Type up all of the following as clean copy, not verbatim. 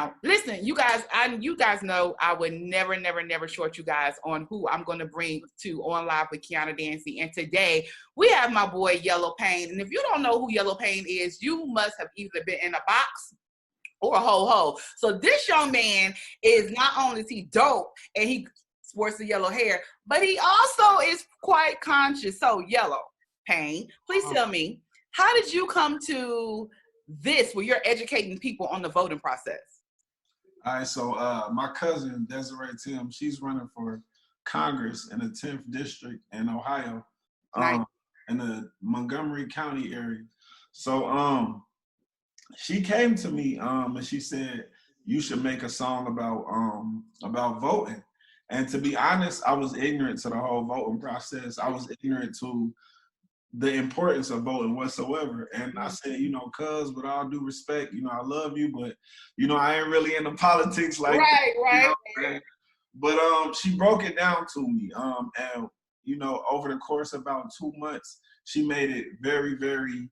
Now, listen, you guys know I would never short you guys on who I'm going to bring to On Live with Kiana Dancy. And today we have my boy Yellow Pain. And if you don't know who Yellow Pain is, you must have either been in a box or a ho-ho. So this young man is, not only is he dope and he sports the yellow hair, but he also is quite conscious. So Yellow Pain, please tell me, how did you come to this where you're educating people on the voting process? All right, so my cousin Desiree Tim, she's running for Congress in the 10th district in Ohio, Nice. in the Montgomery County area. So she came to me and she said, you should make a song about voting. And to be honest, I was ignorant to the whole voting process. I was ignorant to the importance of voting whatsoever. And I said, cuz, with all due respect, I love you, but, I ain't really into politics like right, that. Right. But she broke it down to me. And, over the course of about 2 months, she made it very, very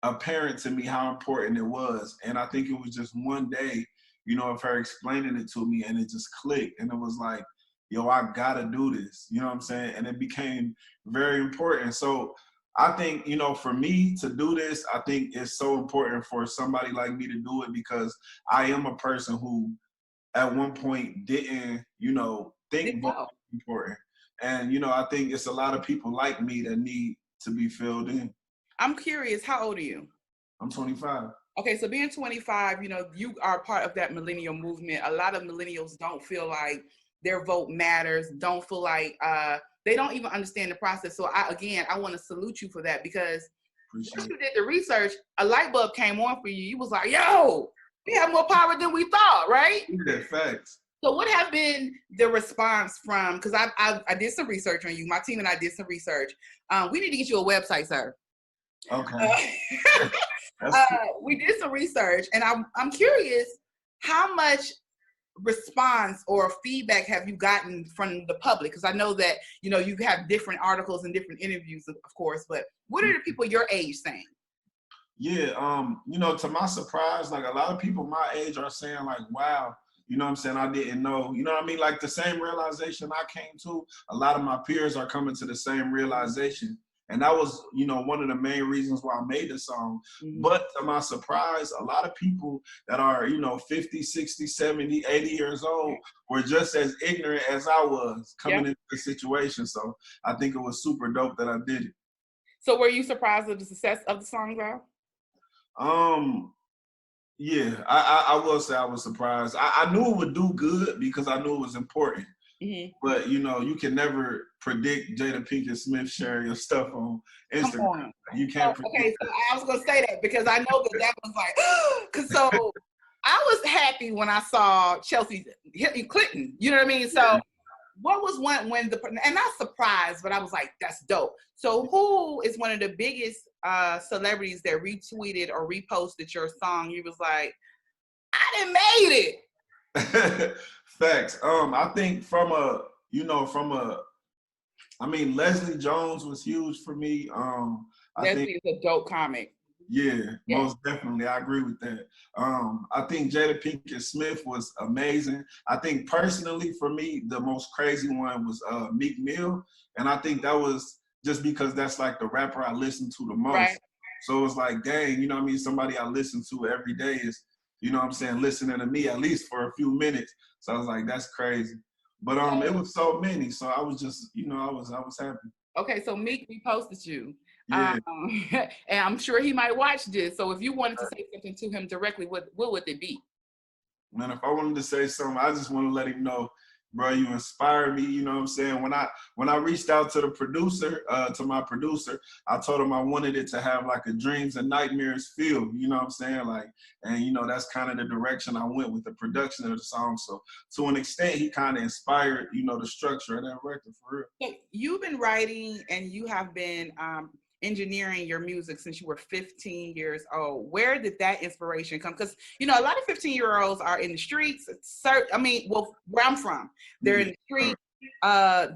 apparent to me how important it was. And I think it was just one day, of her explaining it to me, and it just clicked. And it was like, yo, I gotta do this. You know what I'm saying? And it became very important. So I think, for me to do this, I think it's so important for somebody like me to do it, because I am a person who at one point didn't, think voting was important. And, I think it's a lot of people like me that need to be filled in. I'm curious, how old are you? I'm 25. Okay, so being 25, you are part of that millennial movement. A lot of millennials don't feel like their vote matters, don't feel like they don't even understand the process. So I want to salute you for that, because once you did the research, a light bulb came on for you. You was like, yo, we have more power than we thought, right? Yeah, facts. So what have been the response from, because I did some research on you, my team and I did some research. We need to get you a website, sir. Okay. We did some research, and I'm curious, how much response or feedback have you gotten from the public? Because I know that you have different articles and different interviews, of course, but what are the people your age saying? Yeah, to my surprise, like a lot of people my age are saying like, wow, I didn't know, like the same realization I came to, a lot of my peers are coming to the same realization. And that was, one of the main reasons why I made the song. Mm-hmm. But to my surprise, a lot of people that are, 50, 60, 70, 80 years old were just as ignorant as I was coming into the situation. So I think it was super dope that I did it. So were you surprised at the success of the song, though? Yeah, I will say I was surprised. I knew it would do good because I knew it was important. Mm-hmm. But, you can never predict Jada Pinkett Smith sharing your stuff on Instagram. You can't predict. Okay, so I was going to say that because I know that was like, because so I was happy when I saw Chelsea Clinton, you know what I mean? So what was and not surprised, but I was like, that's dope. So who is one of the biggest celebrities that retweeted or reposted your song? You was like, I done made it. Facts. I think Leslie Jones was huge for me. Leslie is a dope comic. Yeah, most definitely. I agree with that. I think Jada Pinkett Smith was amazing. I think personally for me, the most crazy one was Meek Mill. And I think that was just because that's like the rapper I listen to the most. Right. So it was like, dang, somebody I listen to every day is, listening to me at least for a few minutes. So I was like, that's crazy. But it was so many. So I was just, I was happy. Okay, so Meek reposted you. Yeah. And I'm sure he might watch this. So if you wanted to say something to him directly, what would it be? Man, if I wanted to say something, I just want to let him know, bro, you inspired me. When I reached out to the producer, to my producer, I told him I wanted it to have like a dreams and nightmares feel, like, and that's kind of the direction I went with the production of the song. So to an extent, he kind of inspired, the structure of that record for real. So you've been writing and you have been engineering your music since you were 15 years old. Where did that inspiration come? Because, a lot of 15-year-olds are in the streets. Where I'm from, they're in the streets.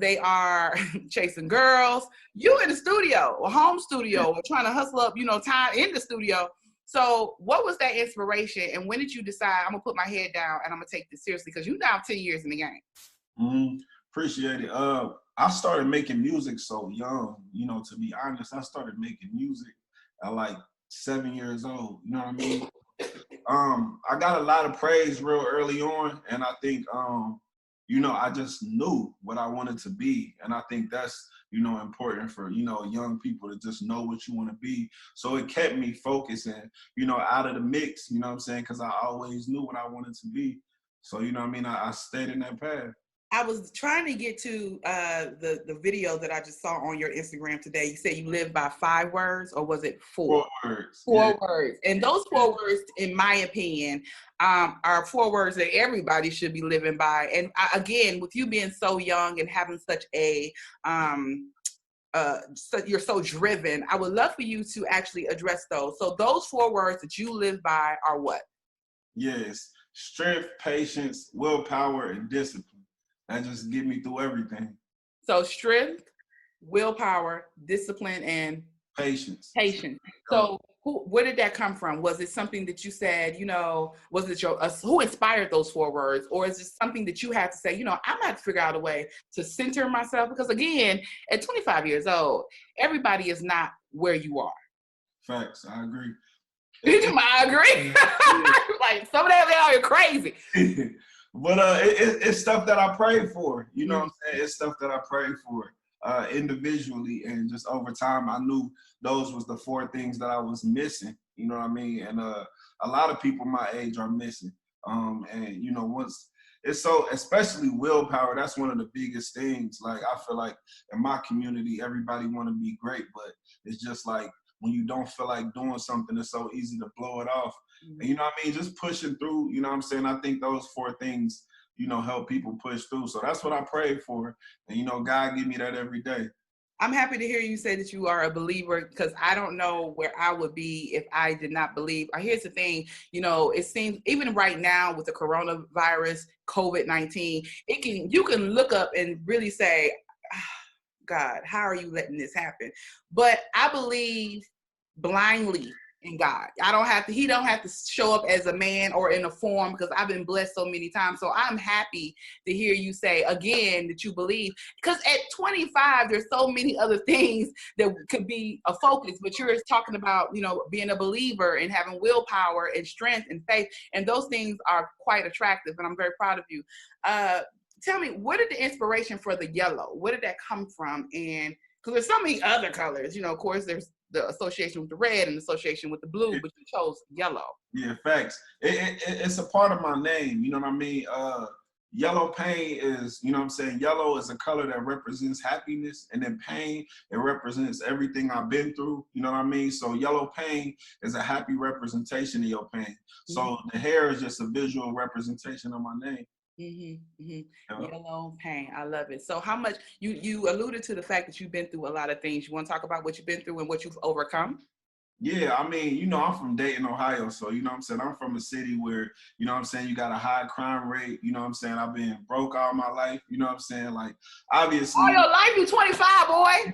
They are chasing girls. You in the studio, a home studio, or trying to hustle up, time in the studio. So what was that inspiration, and when did you decide I'm gonna put my head down and I'm gonna take this seriously? Because you now 10 years in the game. Appreciate it. I started making music so young, to be honest. I started making music at like 7 years old. You know what I mean? I got a lot of praise real early on, and I think I just knew what I wanted to be. And I think that's, important for, young people to just know what you want to be. So it kept me focusing, out of the mix, you know what I'm saying? Because I always knew what I wanted to be. So, I stayed in that path. I was trying to get to the video that I just saw on your Instagram today. You said you live by 5 words, or was it 4? 4 words. 4 words. And those 4 words, in my opinion, are 4 words that everybody should be living by. And again, with you being so young and having such a, you're so driven, I would love for you to actually address those. So those 4 words that you live by are what? Yes. Strength, patience, willpower, and discipline. That just get me through everything. So strength, willpower, discipline, and patience. So where did that come from? Was it something that you said, was it who inspired those 4 words? Or is it something that you had to say, I'm going to have to figure out a way to center myself? Because again, at 25 years old, everybody is not where you are. Facts, I agree. I agree. Like, some of them are crazy. But it's stuff that I prayed for. You know what I'm saying? It's stuff that I prayed for individually, and just over time, I knew those was the 4 things that I was missing. You know what I mean? And a lot of people my age are missing. And once it's so, especially willpower, that's one of the biggest things. Like, I feel like in my community, everybody want to be great, but it's just like, when you don't feel like doing something, it's so easy to blow it off. And, you know what I mean? Just pushing through, you know what I'm saying? I think those 4 things, help people push through. So that's what I pray for. And, God give me that every day. I'm happy to hear you say that you are a believer, because I don't know where I would be if I did not believe. Here's the thing, it seems even right now with the coronavirus, COVID-19, you can look up and really say, God, how are you letting this happen? But I believe blindly in God. He don't have to show up as a man or in a form, because I've been blessed so many times. So I'm happy to hear you say again that you believe, because at 25, there's so many other things that could be a focus, but you're talking about, being a believer and having willpower and strength and faith. And those things are quite attractive, and I'm very proud of you. Tell me, where did the inspiration for the yellow, where did that come from? And because there's so many other colors, of course, there's the association with the red and the association with the blue, but you chose yellow. Yeah, facts. It's a part of my name, you know what I mean? Yellow pain is, yellow is a color that represents happiness, and then pain, it represents everything I've been through, you know what I mean? So yellow pain is a happy representation of your pain. So the hair is just a visual representation of my name. Yellow pain. I love it. So how much you alluded to the fact that you've been through a lot of things. You want to talk about what you've been through and what you've overcome? Yeah, I mean, I'm from Dayton, Ohio. So, I'm saying, I'm from a city where, you got a high crime rate. You know what I'm saying? I've been broke all my life. You know what I'm saying? Like, obviously. All your life, you 25, boy.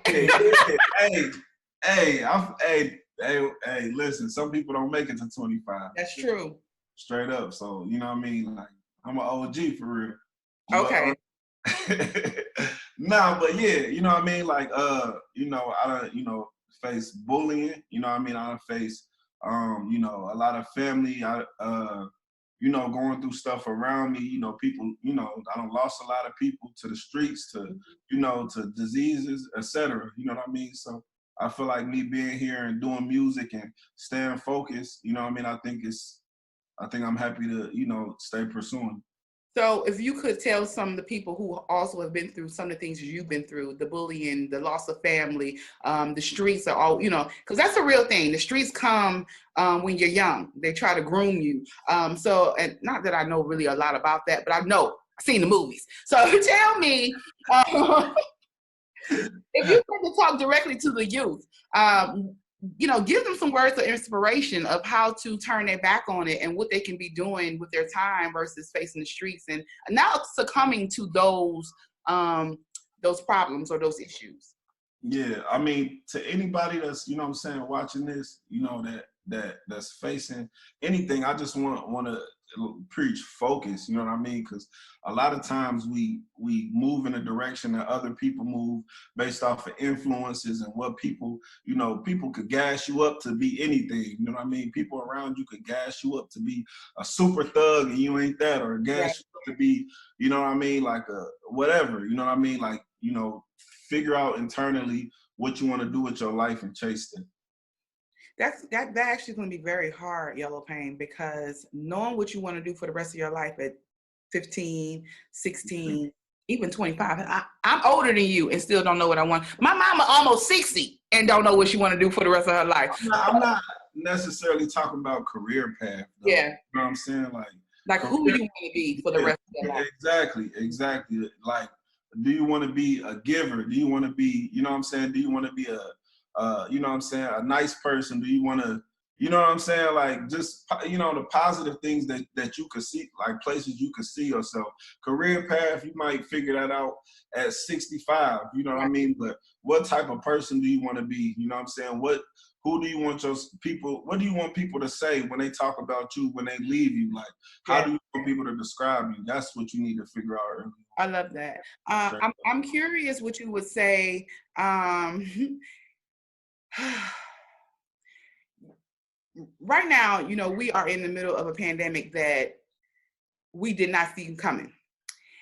Hey, listen, some people don't make it to 25. That's true. Straight up. So, you know what I mean? Like, I'm an OG for real. Okay. Nah, but yeah, you know what I mean? Like, I don't, face bullying, you know what I mean? I don't face, a lot of family, going through stuff around me, people, I don't lost a lot of people to the streets, to, to diseases, etc. You know what I mean? So I feel like me being here and doing music and staying focused, you know what I mean? I think I'm happy to, stay pursuing. So if you could tell some of the people who also have been through some of the things you've been through, the bullying, the loss of family, the streets are all, because that's a real thing. The streets come when you're young. They try to groom you. So, and not that I know really a lot about that, but I've seen the movies. So tell me, if you were to talk directly to the youth, give them some words of inspiration of how to turn their back on it and what they can be doing with their time versus facing the streets and not succumbing to those problems or those issues. Yeah, I mean, to anybody that's, watching this, that that's facing anything, I just want to preach focus. You know what I mean? Because a lot of times we move in a direction that other people move based off of influences and what people, you know, people could gas you up to be anything. You know what I mean? People around you could gas you up to be a super thug and you ain't that, or gas you up to be, you know what I mean, like a whatever. You know what I mean? Like, you know, figure out internally what you want to do with your life and chase it. That actually going to be very hard, Yellow Pain, because knowing what you want to do for the rest of your life at 15, 16, even 25. I'm older than you and still don't know what I want. My mama almost 60 and don't know what she want to do for the rest of her life. I'm not necessarily talking about career path, though. Yeah. You know what I'm saying? Like who you want to be for the rest of your life. Exactly. Like, do you want to be a giver? Do you want to be, you know what I'm saying? Do you want to be you know what I'm saying, a nice person? Do you want to, you know what I'm saying, like, just, you know, the positive things that you could see, like places you could see yourself. Career path, you might figure that out at 65, you know what I mean? But what type of person do you want to be? You know what I'm saying? Who do you want what do you want people to say when they talk about you, when they leave you? Like, how do you want people to describe you? That's what you need to figure out early. I love that. I'm curious what you would say. Right now, you know, we are in the middle of a pandemic that we did not see coming.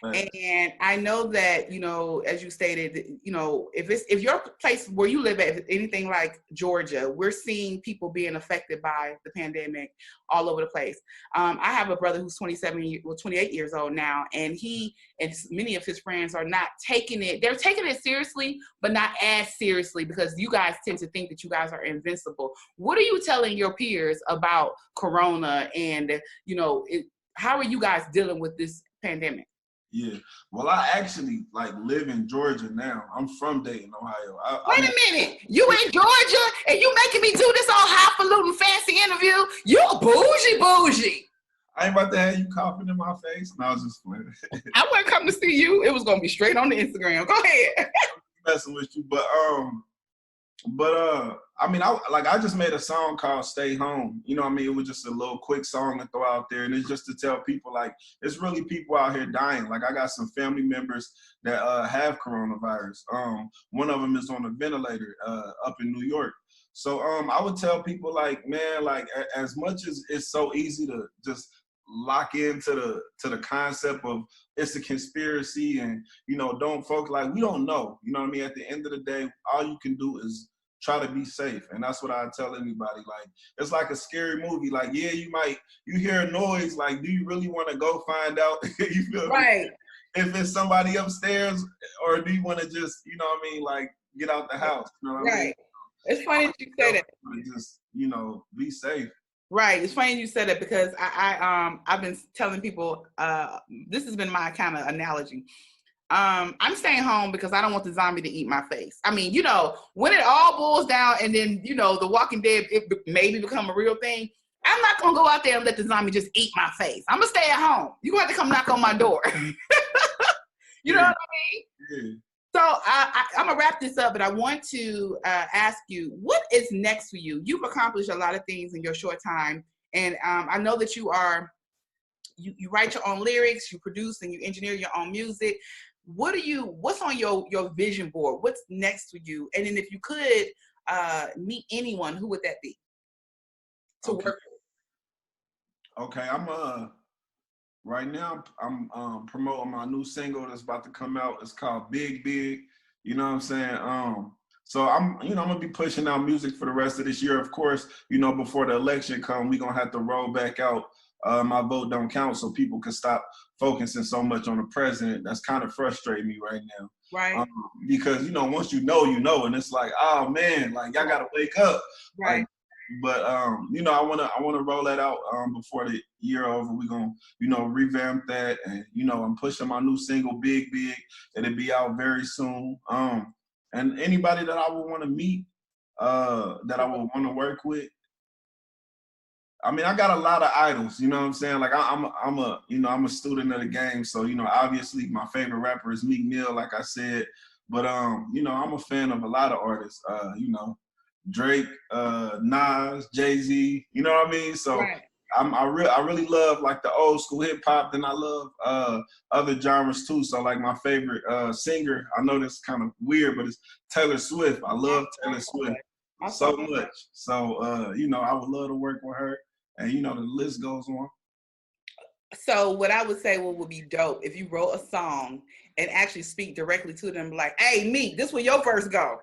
Right. And I know that, you know, as you stated, you know, if your place where you live at anything like Georgia, we're seeing people being affected by the pandemic all over the place. I have a brother who's 28 years old now, and he and many of his friends are not taking it. They're taking it seriously, but not as seriously, because you guys tend to think that you guys are invincible. What are you telling your peers about Corona, and, you know, how are you guys dealing with this pandemic? Yeah, well, I actually live in Georgia now. I'm from Dayton, Ohio. Wait a minute, you in Georgia and you making me do this all highfalutin fancy interview? You bougie. I ain't about to have you coughing in my face. No, I was just playing. I wasn't coming to see you. It was gonna be straight on the Instagram. Go ahead. Messing with you, but I mean, I just made a song called Stay Home. You know what I mean? It was just a little quick song to throw out there. And it's just to tell people, like, it's really people out here dying. Like, I got some family members that have coronavirus. One of them is on a ventilator up in New York. So I would tell people, like, man, like, as much as it's so easy to just lock into the concept of it's a conspiracy, and, you know, don't folks, like, we don't know. You know what I mean? At the end of the day, all you can do is try to be safe. And that's what I tell anybody. Like, it's like a scary movie. Like, yeah, you hear a noise. Like, do you really want to go find out? You feel right? Me? If it's somebody upstairs, or do you want to just, you know what I mean, like, get out the house? You know what I mean? It's funny that you say that. Just, you know, be safe. Right. It's funny you said that, because I've been telling people, this has been my kind of analogy. I'm staying home because I don't want the zombie to eat my face. I mean, you know, when it all boils down and then, you know, the Walking Dead, it maybe become a real thing, I'm not going to go out there and let the zombie just eat my face. I'm going to stay at home. You're going to have to come knock on my door. You know what I mean? Yeah. So I'm going to wrap this up, but I want to ask you, what is next for you? You've accomplished a lot of things in your short time. And I know that you write your own lyrics, you produce and you engineer your own music. What's on your vision board? What's next for you? And then if you could meet anyone, who would that be to work with? Okay, right now I'm promoting my new single that's about to come out. It's called Big Big. You know what I'm saying? So I'm gonna be pushing out music for the rest of this year. Of course, you know, before the election comes, we're gonna have to roll back out My Vote Don't Count, so people can stop focusing so much on the president. That's kind of frustrating me right now. Right. Because, you know, once you know, and it's like, oh man, like, y'all gotta wake up. Right. Like, but you know, I wanna roll that out before the year over. We're gonna, you know, revamp that, and, you know, I'm pushing my new single Big Big. It'll be out very soon. And anybody that I would want to meet, that I would want to work with. I mean, I got a lot of idols, you know what I'm saying? Like, I'm a student of the game. So, you know, obviously my favorite rapper is Meek Mill, like I said. But, you know, I'm a fan of a lot of artists. You know, Drake, Nas, Jay-Z, you know what I mean? So Right. I really love like the old school hip hop. Then I love other genres too. So like my favorite singer, I know this is kind of weird, but it's Taylor Swift. I love Taylor Swift so much. So you know, I would love to work with her, and you know, the list goes on. So what I would say would be dope if you wrote a song and actually speak directly to them, like, "Hey, me, this where your verse go."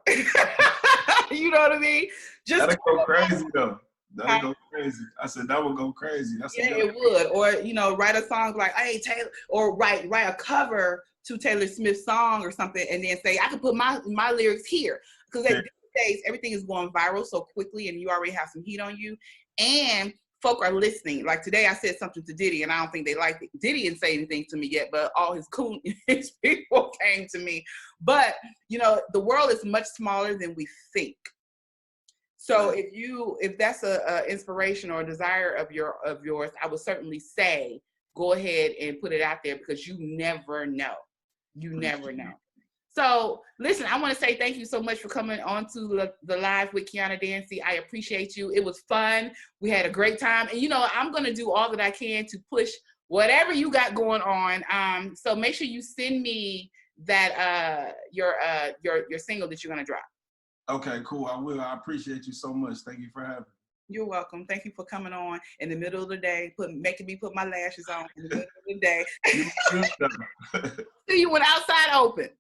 You know what I mean? Just That'd go crazy though. That'd go crazy. I said that would go crazy. That's yeah, it would. Or you know, write a song like, "Hey, Taylor," or write a cover to Taylor Swift's song or something, and then say, "I can put my lyrics here," because these days everything is going viral so quickly, and you already have some heat on you, and folk are listening. Like today, I said something to Diddy, and I don't think they liked it. Diddy didn't say anything to me yet, but all his cool his people came to me. But you know, the world is much smaller than we think. So if that's a inspiration or a desire of yours, I would certainly say go ahead and put it out there, because you never know. You never know. So listen, I want to say thank you so much for coming on to the live with Kiana Dancy. I appreciate you. It was fun. We had a great time. And you know, I'm going to do all that I can to push whatever you got going on. So make sure you send me that your single that you're going to drop. Okay, cool. I will. I appreciate you so much. Thank you for having me. You're welcome. Thank you for coming on in the middle of the day, making me put my lashes on in the middle of the day. See you when outside open.